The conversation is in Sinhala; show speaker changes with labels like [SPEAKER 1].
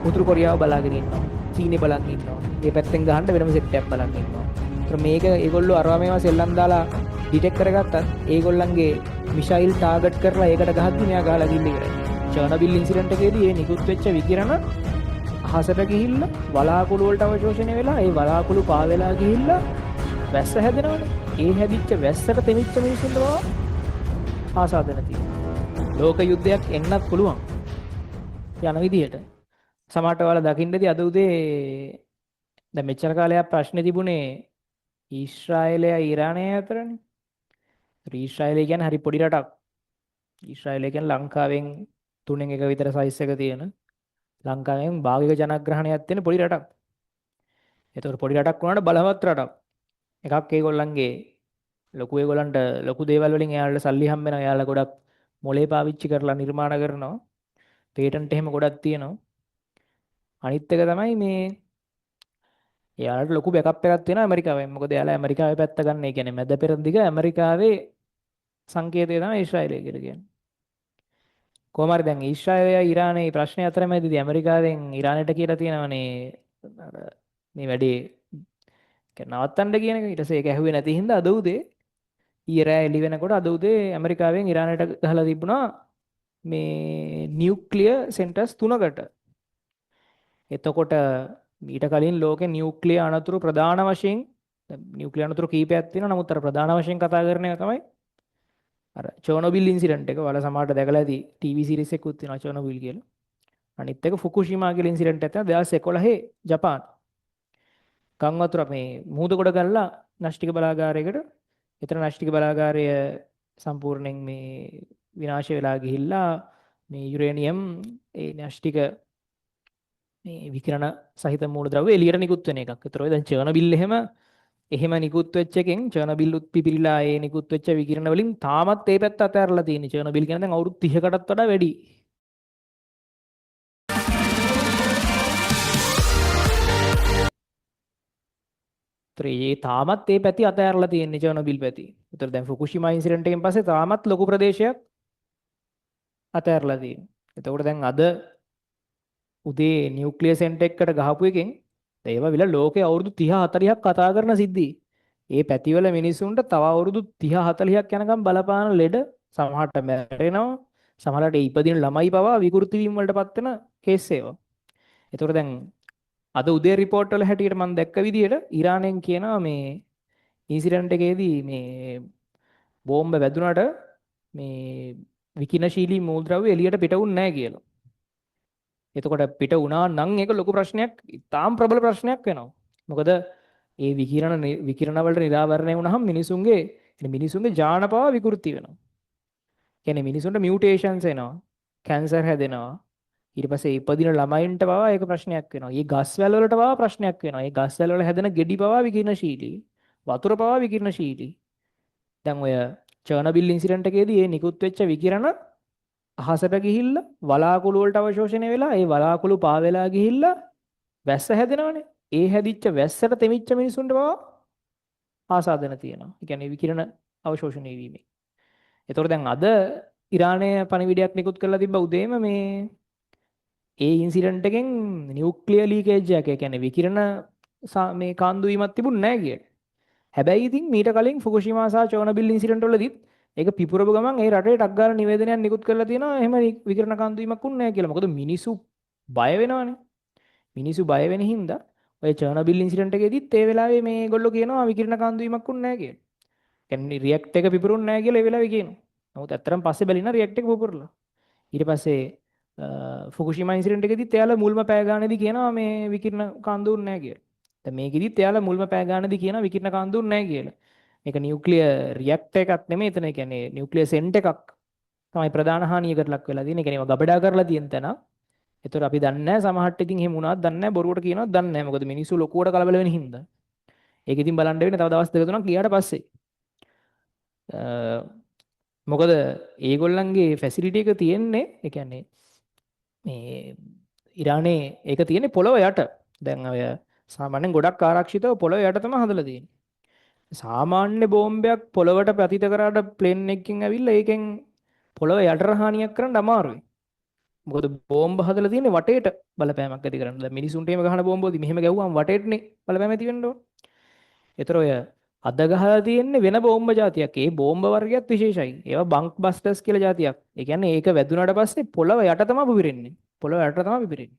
[SPEAKER 1] උතුරු කොරියාව බලාගෙන ඉන්නවා. චීනේ බලන් ඉන්නවා. ඒ පැත්තෙන් ගහන්න වෙනම සෙට් එකක් බලන් ඉන්නවා. ඒතර මේක ඒගොල්ලෝ අරවා මේවා සෙල්ලම් දාලා ඩිටෙක්ට් කරගත්තත් ඒගොල්ලන්ගේ මිසයිල් ටාගට් කරලා ඒකට ගහද්දි මෙයා ගහලා ගිල්ල ඉවරයි. චර්නබිල් ඉන්සිඩන්ට් එකේදී මේ නිකුත් වෙච්ච විකිරණ අහසට ගිහිල්ලා වලාකුළු වලට අවශෝෂණය වෙලා ඒ වලාකුළු පාවෙලා ගිහිල්ලා වැස්ස හැදෙනවනේ. ඒ හැදිච්ච වැස්සට තෙමිච්ච මිනිස්සුන්ට බව ආසාදන තියෙනවා. ලෝක යුද්ධයක් එන්නත් පුළුවන් යන විදිහට. සමහරට ඔයාලා දකින්නදී අද උදේ දැන් මෙච්චර කාලයක් ප්‍රශ්නේ තිබුණේ ඊශ්‍රායලයයි ඊරානය අතරනේ. ඊශ්‍රායලය කියන්නේ හරි පොඩි රටක්. ඊශ්‍රායලය කියන්නේ ලංකාවෙන් 3න් 1 විතර සයිස් එක තියෙන ලංකාවෙන් භාගික ජනග්‍රහණයක් තියෙන පොඩි රටක්. ඒතකොට පොඩි රටක් වුණාට බලවත් රටක්. එකක් ඒගොල්ලන්ගේ ලොකු ඒගොල්ලන්ට ලොකු දේවල් වලින් එයාලට සල්ලි හම්බ වෙනවා. එයාලා ගොඩක් මොලේ පාවිච්චි කරලා නිර්මාණ කරනවා. පේටන්ට් එහෙම ගොඩක් තියෙනවා. අනිත් එක තමයි මේ එයාලට ලොකු බෑකප් එකක් තියෙනවා ඇමරිකාවෙන්. මොකද එයාලා ඇමරිකාවේ පැත්ත ගන්න. ඒ කියන්නේ මැද පෙරදිග ඇමරිකාවේ සංකේතය තමයි ඊශ්‍රායලය කියලා කියන්නේ. කොහොම හරි දැන් ඊශ්‍රායලය ඊරානයේ ප්‍රශ්නේ අතරමැදදී ඇමරිකාවෙන් ඊරානයට කියලා තියෙනවනේ අර මේ වැඩේ නවත්තන්න කියන එක. ඊට පස්සේ ඒක ඇහුවේ නැති හින්දා අද උදේ ඊයේ රෑ එළි වෙනකොට අද උදේ ඇමරිකාවෙන් ඊරානයට ගහලා තිබුණා මේ නියුක්ලියර් සෙන්ටර්ස් 3කට. එතකොට ඊට කලින් ලෝකේ නියුක්ලියර් අනතුරු ප්‍රධාන වශයෙන් නියුක්ලියර් අනතුරු කීපයක් තියෙනවා. නමුත් අර ප්‍රධාන වශයෙන් කතා කරන එක තමයි අර චර්නොබිල් ඉන්සිඩන්ට් එක. ඔයාලා සමහරට දැකලා ඇති ටීවී සීරීස් එකකුත් තියෙනවා චර්නොබිල් කියලා. අනිත් එක ෆුකුෂිමා කියලා ඉන්සිඩන්ට් එකක් තමයි 2011 ජපාන. ගම් වතුර මේ මුහුද කොට ගල්ලා න්‍යෂ්ටික බලාගාරයකට. එතන න්‍යෂ්ටික බලාගාරය සම්පූර්ණයෙන් මේ විනාශ වෙලා ගිහිල්ලා මේ යුරේනියම් ඒ න්‍යෂ්ටික මේ විකිරණ සහිත මූලද්‍රව්‍ය එළියට නිකුත් වෙන එකක්. ඒතර ඔය දැන් චර්නබිල් එහෙම නිකුත් වෙච්ච එකෙන් චර්නබිල් උත්පිපිරිලා ඒ නිකුත් වෙච්ච විකිරණ වලින් තාමත් ඒ පැත්ත අතහැරලා තියෙන්නේ. චර්නබිල් කියන දැන් අවුරුදු 30කටත් වඩා වැඩි. ඒ තාමත් ඒ පැති අතහැරලා තියෙන්නේ චර්නොබිල් පැති. උතර දැන් ෆුකුෂිමා ඉන්සිඩන්ට් එකෙන් පස්සේ තාමත් ලොකු ප්‍රදේශයක් අතහැරලා තියෙනවා. එතකොට දැන් අද උදේ නියුක්ලියර් සෙන්ටර් එකකට ගහපු එකෙන් ඒවා විල ලෝකේ අවුරුදු 30 40ක් කතා කරන සිද්ධි. ඒ පැතිවල මිනිසුන්ට තව අවුරුදු 30 40ක් යනකම් බලපාන ලෙඩ සමහරට මැරෙනවා. සමහරට ඉපදින ළමයි පවා විකෘති වීම වලටපත් වෙන කේස් ඒවා. එතකොට දැන් අද උදේ රිපෝට් වල හැටියට මම දැක්ක විදිහට ඊරානයෙන් කියනවා මේ ඉන්සිඩන්ට් එකේදී මේ බෝම්බ වැදුනට මේ විකිනශීලී මූලද්‍රව්‍ය එළියට පිට වුන්නේ නැහැ කියලා. එතකොට පිට වුණා නම් ඒක ලොකු ප්‍රශ්නයක්, තාම ප්‍රබල ප්‍රශ්නයක් වෙනවා. මොකද ඒ විකිරණ වලට නිරාවරණය වුණාම මිනිසුන්ගේ ජාන පවා විකෘති වෙනවා. කියන්නේ මිනිසුන්ට මියුටේෂන්ස් එනවා, කැන්සර් හැදෙනවා. ඊට පස්සේ ඉපදින ළමයින්ට පවා ඒක ප්‍රශ්නයක් වෙනවා. මේ ගස්වැල් වලට පවා ප්‍රශ්නයක් වෙනවා. මේ ගස්වැල් වල හැදෙන ගෙඩි පවා විකිරණශීලී. වතුර පවා විකිරණශීලී. දැන් ඔය චර්නබිල් ඉන්සිඩන්ට් එකේදී මේ නිකුත් වෙච්ච විකිරණ අහසට ගිහිල්ලා වලාකුළු වලට අවශෝෂණය වෙලා ඒ වලාකුළු පාවෙලා ගිහිල්ලා වැස්ස හැදෙනවනේ. ඒ හැදිච්ච වැස්සට තෙමිච්ච මිනිසුන්ට පවා ආසාදන තියෙනවා. ඒ කියන්නේ විකිරණ අවශෝෂණය වීමෙන්. ඒතකොට දැන් අද ඉරානයේ පණිවිඩයක් නිකුත් කරලා තිබ්බ උදේම මේ ඒ ඉන්සිඩන්ට් එකෙන් නියුක්ලියර් ලීකේජ් එකක්, ඒ කියන්නේ විකිරණ මේ කාන්දු වීමක් තිබුණ නැහැ කියලා. හැබැයි ඉතින් මීට කලින් ෆුකුෂිමා සහ චර්නොබිල් ඉන්සිඩන්ට් වලදීත් ඒක පිපුරපු ගමන් ඒ රටේ ටක් ගාලා නිවේදනයක් නිකුත් කරලා තියෙනවා එහෙම විකිරණ කාන්දු වීමක් උන්නේ නැහැ කියලා. මොකද මිනිස්සු බය වෙනවනේ. මිනිස්සු බය වෙන හින්දා ඔය චර්නොබිල් ඉන්සිඩන්ට් එකේදීත් ඒ වෙලාවේ මේගොල්ලෝ කියනවා විකිරණ කාන්දු වීමක් උන්නේ නැහැ කියලා. කියන්නේ රියැක්ට් එක පිපුරුන්නේ නැහැ කියලා ඒ වෙලාවේ කියනවා. නමුත් ඇත්තටම පස්සේ බැලිනා රියැක්ට් එක පුපුරලා. ඊට පස්සේ ෆුකුෂිමා ඉන්සිඩන්ට් එකේදීත් එයාලා මුල්ම පෑ ගානේදී කියනවා මේ විකිරණ කාන්දු උන්නේ නැහැ කියලා. දැන් මේකෙදිත් එයාලා මුල්ම පෑ ගානේදී කියනවා විකිරණ කාන්දු උන්නේ නැහැ කියලා. මේක නියුක්ලියර් රියැක්ටර් එකක් නෙමෙයි. එතන කියන්නේ නියුක්ලියර් සෙන්ට් එකක් තමයි ප්‍රධාන හානියකට ලක් වෙලා තියෙන්නේ. ඒ කියන්නේ ගබඩා කරලා තියෙන තැන. ඒතර අපි දන්නේ නැහැ සමහරට ඉතින් එහෙම වුණාද දන්නේ නැහැ, බොරුවට කියනවත් දන්නේ නැහැ. මොකද මිනිස්සු ලොකුවට කලබල වෙන හින්දා. ඒක ඉතින් බලන්න වෙන්නේ තව දවස් දෙක තුනක් ගියාට පස්සේ. මොකද ඒගොල්ලන්ගේ ෆැසිලිටි එක තියෙන්නේ, ඒ කියන්නේ මේ ඉරානයේ ඒක තියෙන්නේ පොළොව යට. දැන් ඔය සාමාන්‍යයෙන් ගොඩක් ආරක්ෂිතව පොළොව යට තමයි හදලා තියෙන්නේ. සාමාන්‍ය බෝම්බයක් පොළොවට පතිත කරාට ප්ලේන් එකකින් ඇවිල්ලා ඒකෙන් පොළොව යටට හානියක් කරන්න අමාරුයි. මොකද බෝම්බ හදලා තියෙන්නේ වටේට බලපෑමක් ඇති කරන්න. දැන් මිනිසුන්ට එහෙම ගහන බෝම්බෝදි මෙහෙම ගැව්වම වටේටනේ බලපෑම ඇති වෙන්න ඕන. ඒතර ඔය අද ගහලා තියෙන්නේ වෙන බෝම්බ జాතියක්. ඒ බෝම්බ වර්ගයක් විශේෂයි. ඒවා බංක් බස්ටර්ස් කියලා జాතියක්. ඒ කියන්නේ ඒක වැදුනට පස්සේ පොළව යට තමයි පිපිරෙන්නේ. පොළව යට තමයි පිපිරෙන්නේ.